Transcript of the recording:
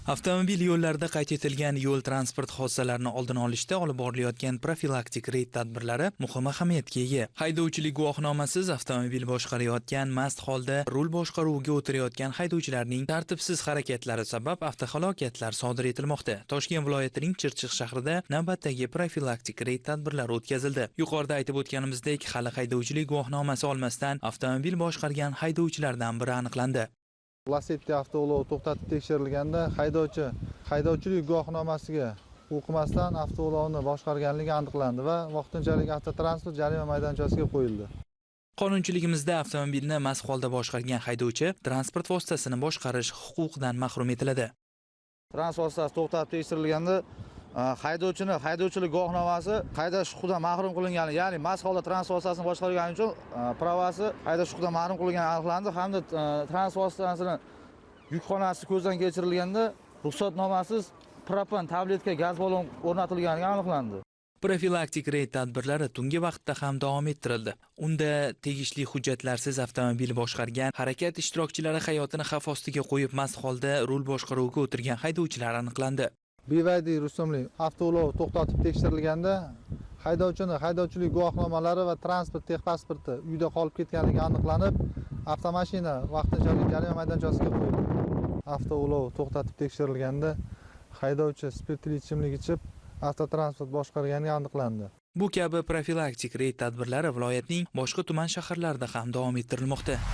Avtomobil yo'llarida qayd etilgan yo'l transport hodisalarini oldini olishda olib borilayotgan profilaktik reyd tadbirlari muhim ahamiyatga ega. Haydovchilik guvohnomasiz avtomobil boshqarayotgan mast holda rul boshqaruviga o'tirayotgan haydovchilarning tartibsiz harakatlari sabab avtohalokatlar sodir etilmoqda. Toshkent viloyatining Chirchiq shahrida navbatdagi profilaktik reyd tadbirlari o'tkazildi. Yuqorida aytib o'tganimizdek, hali haydovchilik guvohnomasi olmasdan avtomobil boshqargan haydovchilardan biri aniqlandi. Lacetti avtoulovi to'xtatib tekshirilganda haydovchilik guvohnomasiga o'qimasdan avtoulovni boshqarganligi aniqlandi va vaqtinchalik avtotransport jarima maydonchasiga qo'yildi. Qonunchiligimizda avtomobilni mast holda boshqargan haydovchi transport vositasini boshqarish huquqidan mahrum etiladi. Transport vositasi to'xtatib tekshirilganda haydovchilik guvohnomasi haydash huquqidan mahrum qilingani, ya'ni mast holda transport vositasini boshqargani uchun pravasi haydash huquqidan mahrum qilingani aniqlandi hamda transport vositasini yukxonasi ko'zdan kechirilganda ruxsatnomasiz propan tabletka gaz ballon o'rnatilgani aniqlandi. Profilaktik reyd tadbirlari tungi vaqtda ham davom ettirildi. Unda tegishli hujjatlarsiz avtomobil boshqargan, harakat ishtirokchilari hayotini xavf ostiga qo'yib mast holda rul boshqaruviga o'tirgan haydovchilar aniqlandi. BYD rusumli avtoulov to'xtatib tekshirilganda haydovchilik guvohnomalari va transport texpasporti uyda qolib ketganligi aniqlanib, avtomashina vaqtinchalik jarima maydonchasiga qo'yildi. Avtoulov to'xtatib tekshirilganda haydovchi spirtli ichimlik ichib, avtotransport boshqargani aniqlandi. Bu kabi profilaktik reyd tadbirlari viloyatning boshqa tuman shaharlarida ham davom ettirilmoqda.